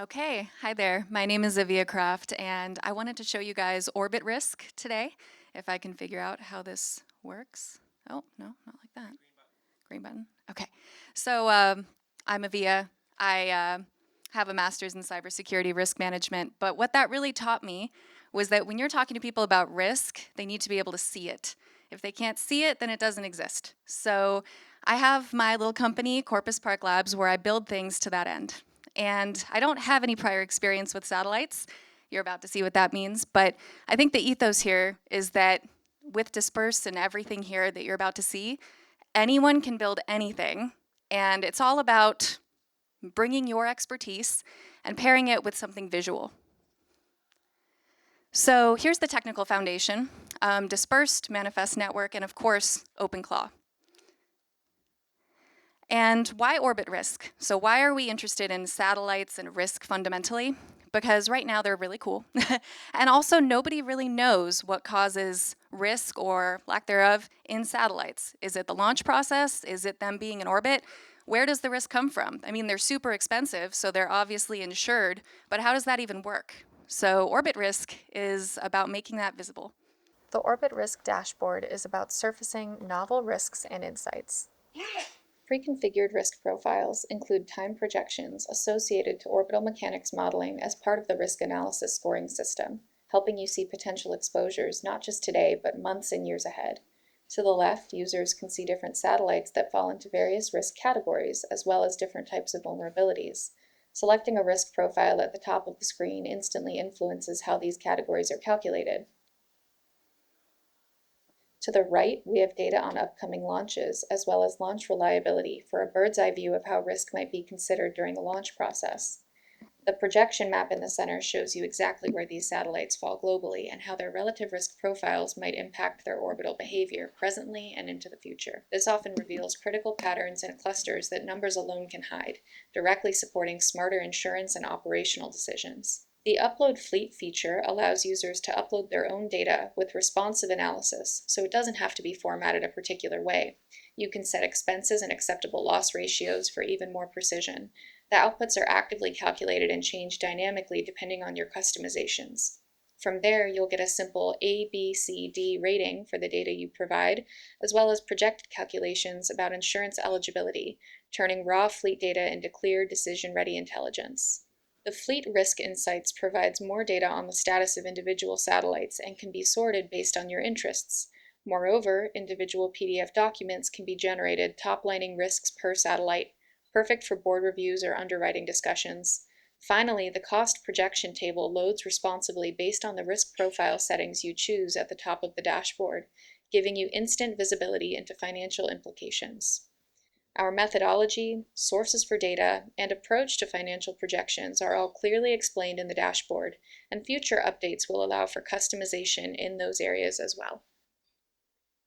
Okay, hi there. My name is Avia Kraft, and I wanted to show you guys OrbitRisk today, if I can figure out how this works. Oh, no, not like that. Green button. Okay, so I'm Avia. I have a master's in cybersecurity risk management, but what that really taught me was that when you're talking to people about risk, they need to be able to see it. If they can't see it, then it doesn't exist. So I have my little company, Corpus Park Labs, where I build things to that end. And I don't have any prior experience with satellites. You're about to see what that means. But I think the ethos here is that with Dispersed and everything here that you're about to see, anyone can build anything. And it's all about bringing your expertise and pairing it with something visual. So here's the technical foundation, Dispersed, Manifest Network, and of course, OpenClaw. And why OrbitRisk? So why are we interested in satellites and risk fundamentally? Because right now they're really cool. And also nobody really knows what causes risk or lack thereof in satellites. Is it the launch process? Is it them being in orbit? Where does the risk come from? I mean, they're super expensive, so they're obviously insured, but how does that even work? So OrbitRisk is about making that visible. The OrbitRisk dashboard is about surfacing novel risks and insights. Pre-configured risk profiles include time projections associated to orbital mechanics modeling as part of the risk analysis scoring system, helping you see potential exposures not just today, but months and years ahead. To the left, users can see different satellites that fall into various risk categories, as well as different types of vulnerabilities. Selecting a risk profile at the top of the screen instantly influences how these categories are calculated. To the right, we have data on upcoming launches, as well as launch reliability for a bird's-eye view of how risk might be considered during the launch process. The projection map in the center shows you exactly where these satellites fall globally and how their relative risk profiles might impact their orbital behavior presently and into the future. This often reveals critical patterns and clusters that numbers alone can hide, directly supporting smarter insurance and operational decisions. The Upload Fleet feature allows users to upload their own data with responsive analysis, so it doesn't have to be formatted a particular way. You can set expenses and acceptable loss ratios for even more precision. The outputs are actively calculated and change dynamically depending on your customizations. From there, you'll get a simple A, B, C, D rating for the data you provide, as well as projected calculations about insurance eligibility, turning raw fleet data into clear, decision-ready intelligence. The Fleet Risk Insights provides more data on the status of individual satellites and can be sorted based on your interests. Moreover, individual PDF documents can be generated top-lining risks per satellite, perfect for board reviews or underwriting discussions. Finally, the cost projection table loads responsibly based on the risk profile settings you choose at the top of the dashboard, giving you instant visibility into financial implications. Our methodology, sources for data, and approach to financial projections are all clearly explained in the dashboard, and future updates will allow for customization in those areas as well.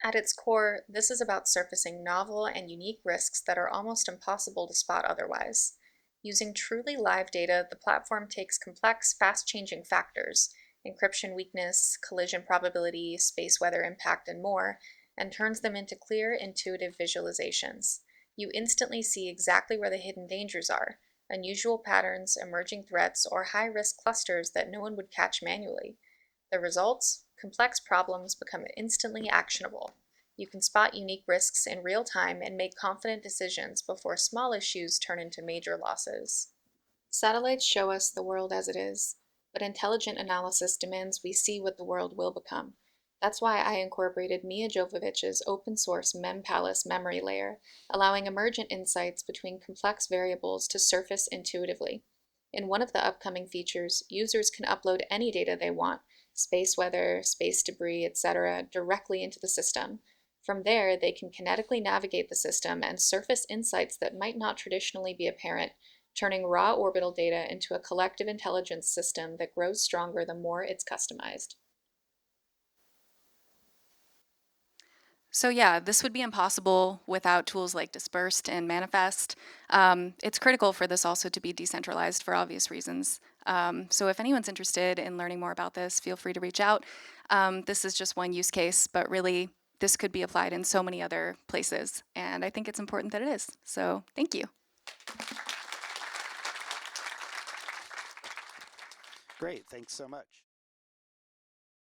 At its core, this is about surfacing novel and unique risks that are almost impossible to spot otherwise. Using truly live data, the platform takes complex, fast-changing factors, encryption weakness, collision probability, space weather impact, and more, and turns them into clear, intuitive visualizations. You instantly see exactly where the hidden dangers are, unusual patterns, emerging threats, or high-risk clusters that no one would catch manually. The results? Complex problems become instantly actionable. You can spot unique risks in real time and make confident decisions before small issues turn into major losses. Satellites show us the world as it is, but intelligent analysis demands we see what the world will become. That's why I incorporated Mia Jovovich's open-source MemPalace memory layer, allowing emergent insights between complex variables to surface intuitively. In one of the upcoming features, users can upload any data they want, space weather, space debris, etc., directly into the system. From there, they can kinetically navigate the system and surface insights that might not traditionally be apparent, turning raw orbital data into a collective intelligence system that grows stronger the more it's customized. So yeah, this would be impossible without tools like Dispersed and Manifest. It's critical for this also to be decentralized for obvious reasons. So if anyone's interested in learning more about this, feel free to reach out. This is just one use case, but really this could be applied in so many other places. And I think it's important that it is. So thank you. Great, thanks so much.